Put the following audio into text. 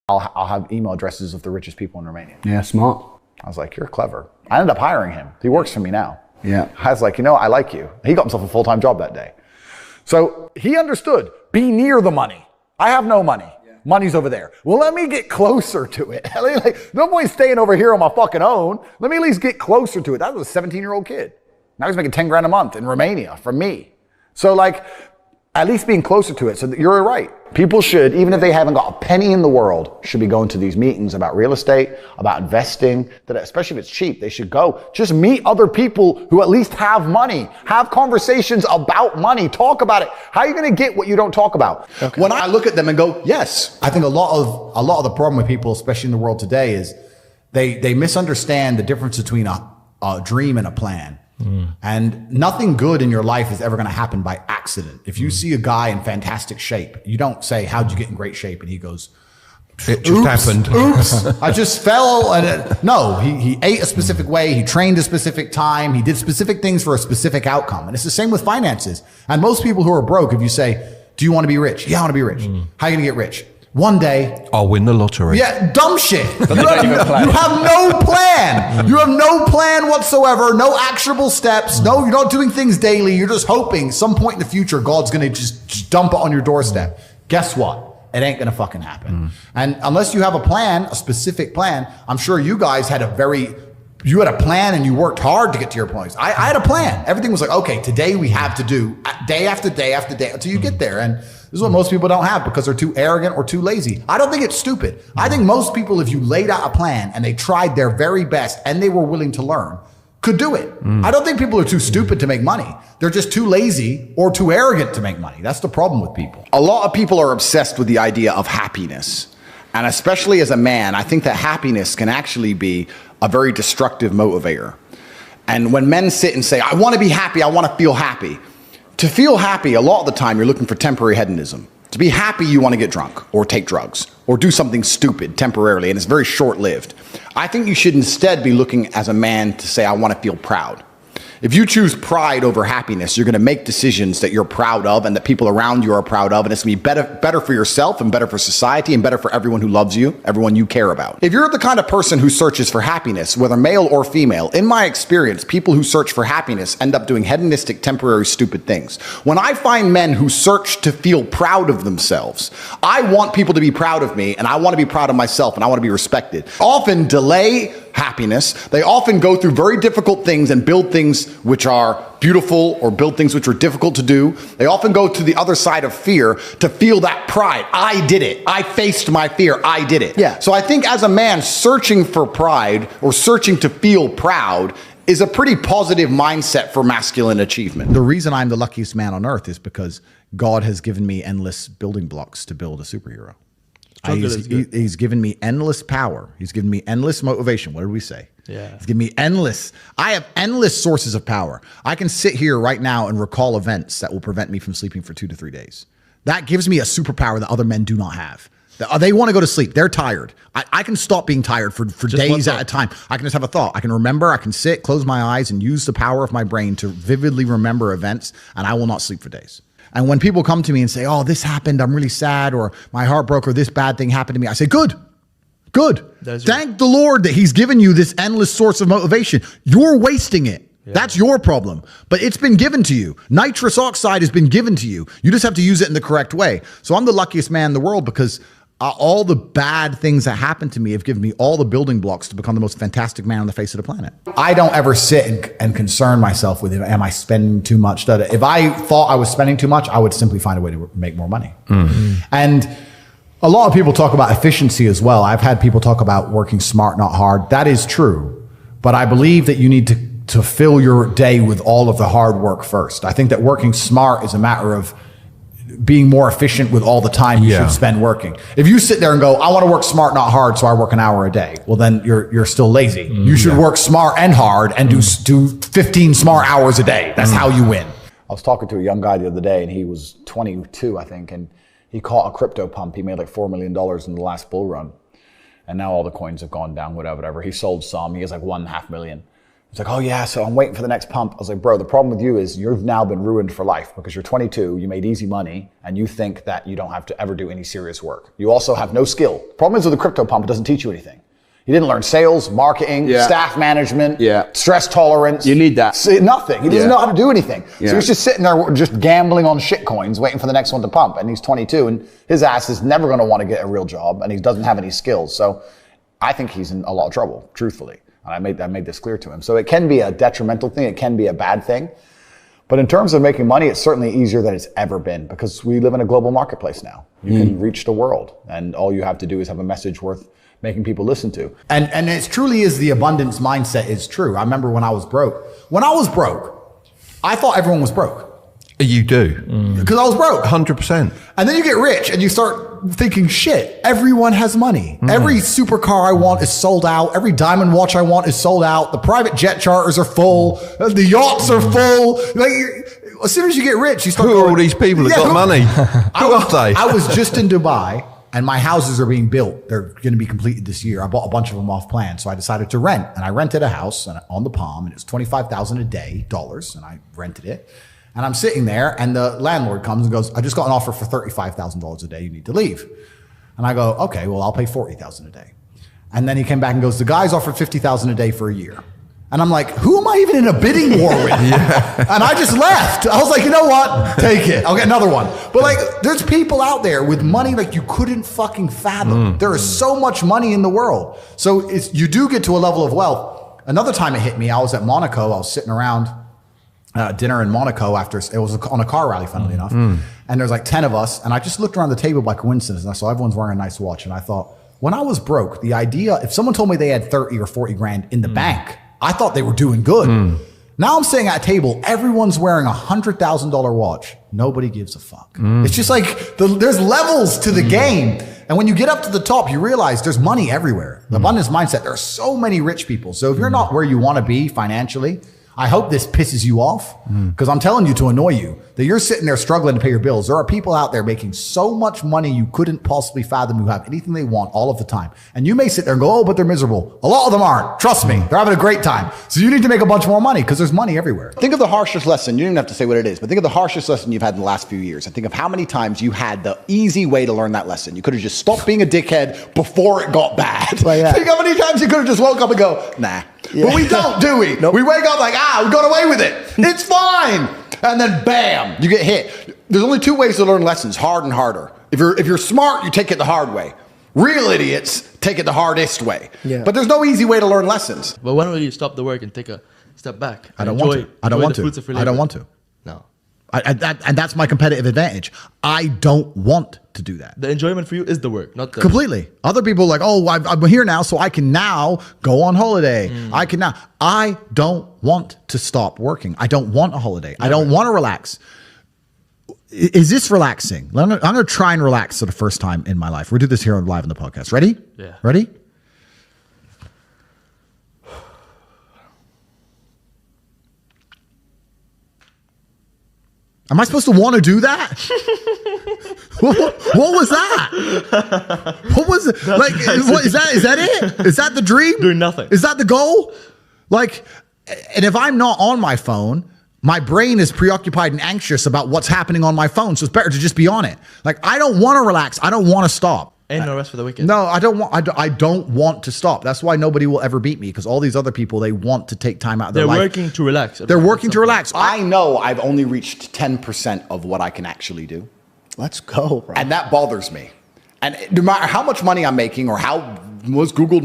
I'll have email addresses of the richest people in Romania. Yeah, smart. I was like, you're clever. I ended up hiring him. He works for me now. Yeah. I was like, you know, I like you. He got himself a full-time job that day. So he understood, be near the money. I have no money. Yeah. Money's over there. Well, let me get closer to it. Like, no point staying over here on my fucking own. Let me at least get closer to it. That was a 17-year-old kid. Now he's making 10 grand a month in Romania from me. So like, at least being closer to it. So you're right. People should, even if they haven't got a penny in the world, should be going to these meetings about real estate, about investing, that especially if it's cheap, they should go. Just meet other people who at least have money. Have conversations about money. Talk about it. How are you going to get what you don't talk about? Okay. When I look at them and go, yes, I think a lot of the problem with people, especially in the world today, is they misunderstand the difference between a dream and a plan. And nothing good in your life is ever going to happen by accident. If you see a guy in fantastic shape, you don't say, how'd you get in great shape? And he goes, it just happened. Oops, I just fell. No, he ate a specific way. He trained a specific time. He did specific things for a specific outcome. And it's the same with finances. And most people who are broke, if you say, do you want to be rich? Yeah, I want to be rich. How are you going to get rich? One day, I'll win the lottery. Yeah, dumb shit. You have no plan. You have no plan whatsoever. No actionable steps. No, you're not doing things daily. You're just hoping some point in the future, God's going to just dump it on your doorstep. Guess what? It ain't going to fucking happen. And unless you have a plan, a specific plan, I'm sure you guys had you had a plan and you worked hard to get to your points. I had a plan. Everything was like, okay, today we have to do day after day after day until you get there. And this is what most people don't have because they're too arrogant or too lazy. I don't think it's stupid. I think most people, if you laid out a plan and they tried their very best and they were willing to learn, could do it. I don't think people are too stupid to make money. They're just too lazy or too arrogant to make money. That's the problem with people. A lot of people are obsessed with the idea of happiness. And especially as a man, I think that happiness can actually be a very destructive motivator. And when men sit and say, I want to be happy, I want to feel happy. To feel happy, a lot of the time, you're looking for temporary hedonism. To be happy, you want to get drunk or take drugs or do something stupid temporarily, and it's very short-lived. I think you should instead be looking as a man to say, I want to feel proud. If you choose pride over happiness, you're going to make decisions that you're proud of and that people around you are proud of, and it's going to be better for yourself and better for society and better for everyone who loves you, everyone you care about. If you're the kind of person who searches for happiness, whether male or female, in my experience, people who search for happiness end up doing hedonistic, temporary, stupid things. When I find men who search to feel proud of themselves, I want people to be proud of me, and I want to be proud of myself, and I want to be respected. Often delay happiness. They often go through very difficult things and build things which are beautiful or build things which are difficult to do. They often go to the other side of fear to feel that pride. I did it. I faced my fear. I did it. Yeah. So I think as a man, searching for pride or searching to feel proud is a pretty positive mindset for masculine achievement. The reason I'm the luckiest man on earth is because God has given me endless building blocks to build a superhero. He's given me endless power. He's given me endless motivation. What did we say? Yeah. He's given me I have endless sources of power. I can sit here right now and recall events that will prevent me from sleeping for 2 to 3 days. That gives me a superpower that other men do not have. They want to go to sleep. They're tired. I can stop being tired for days at a time. I can just have a thought. I can remember. I can sit, close my eyes, and use the power of my brain to vividly remember events, and I will not sleep for days. And when people come to me and say, oh, this happened, I'm really sad, or my heart broke, or this bad thing happened to me, I say, good. Thank the Lord that he's given you this endless source of motivation. You're wasting it. Yeah. That's your problem. But it's been given to you. Nitrous oxide has been given to you. You just have to use it in the correct way. So I'm the luckiest man in the world because all the bad things that happened to me have given me all the building blocks to become the most fantastic man on the face of the planet. I don't ever sit and concern myself with, am I spending too much? If I thought I was spending too much, I would simply find a way to make more money. And a lot of people talk about efficiency as well. I've had people talk about working smart, not hard. That is true. But I believe that you need to fill your day with all of the hard work first. I think that working smart is a matter of being more efficient with all the time you should spend working. If you sit there and go, I want to work smart, not hard, so I work an hour a day, well, then you're still lazy. You should work smart and hard and do 15 smart hours a day. That's how you win. I was talking to a young guy the other day, and he was 22, I think, and he caught a crypto pump. He made like $4 million in the last bull run. And now all the coins have gone down, whatever. He sold some. He has like 1.5 million. It's like, oh yeah, so I'm waiting for the next pump. I was like, bro, the problem with you is you've now been ruined for life because you're 22, you made easy money, and you think that you don't have to ever do any serious work. You also have no skill. The problem is with the crypto pump, it doesn't teach you anything. You didn't learn sales, marketing, staff management, stress tolerance. You need that. Nothing. He doesn't know how to do anything. So he's just sitting there just gambling on shit coins, waiting for the next one to pump. And he's 22, and his ass is never going to want to get a real job, and he doesn't have any skills. So I think he's in a lot of trouble, truthfully. And I made this clear to him. So it can be a detrimental thing. It can be a bad thing. But in terms of making money, it's certainly easier than it's ever been because we live in a global marketplace now. You can reach the world, and all you have to do is have a message worth making people listen to. And it truly is the abundance mindset is true. I remember when I was broke. When I was broke, I thought everyone was broke. You do. Because I was broke. 100%. And then you get rich and you start thinking, shit, everyone has money. Every supercar I want is sold out. Every diamond watch I want is sold out. The private jet charters are full. The yachts are full. Like, as soon as you get rich, you start Who are all these people that got money? Who are they? I was just in Dubai and my houses are being built. They're going to be completed this year. I bought a bunch of them off plan. So I decided to rent, and I rented a house on the Palm, and it was $25,000 a day, dollars. And I rented it. And I'm sitting there, and the landlord comes and goes, I just got an offer for $35,000 a day. You need to leave. And I go, okay, well, I'll pay $40,000 a day. And then he came back and goes, the guy's offered $50,000 a day for a year. And I'm like, who am I even in a bidding war with? And I just left. I was like, you know what? Take it. I'll get another one. But like, there's people out there with money like you couldn't fucking fathom. There is so much money in the world. So you do get to a level of wealth. Another time it hit me, I was at Monaco. I was sitting around dinner in Monaco after, it was on a car rally, funnily enough. And there's like 10 of us. And I just looked around the table by coincidence and I saw everyone's wearing a nice watch. And I thought, when I was broke, the idea, if someone told me they had 30 or 40 grand in the bank, I thought they were doing good. Now I'm sitting at a table, everyone's wearing a $100,000 watch. Nobody gives a fuck. It's just like, there's levels to the game. And when you get up to the top, you realize there's money everywhere. The abundance mindset, there are so many rich people. So if you're not where you want to be financially, I hope this pisses you off because I'm telling you to annoy you that you're sitting there struggling to pay your bills. There are people out there making so much money you couldn't possibly fathom who have anything they want all of the time. And you may sit there and go, oh, but they're miserable. A lot of them aren't. Trust me. They're having a great time. So you need to make a bunch more money because there's money everywhere. Think of the harshest lesson. You don't even have to say what it is, but think of the harshest lesson you've had in the last few years. And think of how many times you had the easy way to learn that lesson. You could have just stopped being a dickhead before it got bad. Like that. Think how many times you could have just woke up and go, nah. But we don't, do we? Nope. We wake up like, we got away with it. It's fine. And then bam, you get hit. There's only two ways to learn lessons, hard and harder. If you're smart, you take it the hard way. Real idiots take it the hardest way. Yeah. But there's no easy way to learn lessons. But when will you stop the work and take a step back? I don't want to. I don't want to. No. And that's my competitive advantage. I don't want to do that. The enjoyment for you is the work, not the... Completely. Other people are like, oh, I'm here now, so I can now go on holiday. I don't want to stop working. I don't want a holiday. I don't want to relax. Is this relaxing? I'm going to try and relax for the first time in my life. We'll do this here live on the podcast. Ready? Yeah. Ready? Am I supposed to want to do that? What was that? What was it? Like, what, is that it? Is that the dream? Doing nothing. Is that the goal? Like, and if I'm not on my phone, my brain is preoccupied and anxious about what's happening on my phone. So it's better to just be on it. Like, I don't want to relax. I don't want to stop. Ain't no rest for the wicked. No, I don't want to stop. That's why nobody will ever beat me because all these other people, they want to take time out of their life. They're working to relax. They're working to relax. I know I've only reached 10% of what I can actually do. Let's go, bro. And that bothers me. And no matter how much money I'm making or how most Googled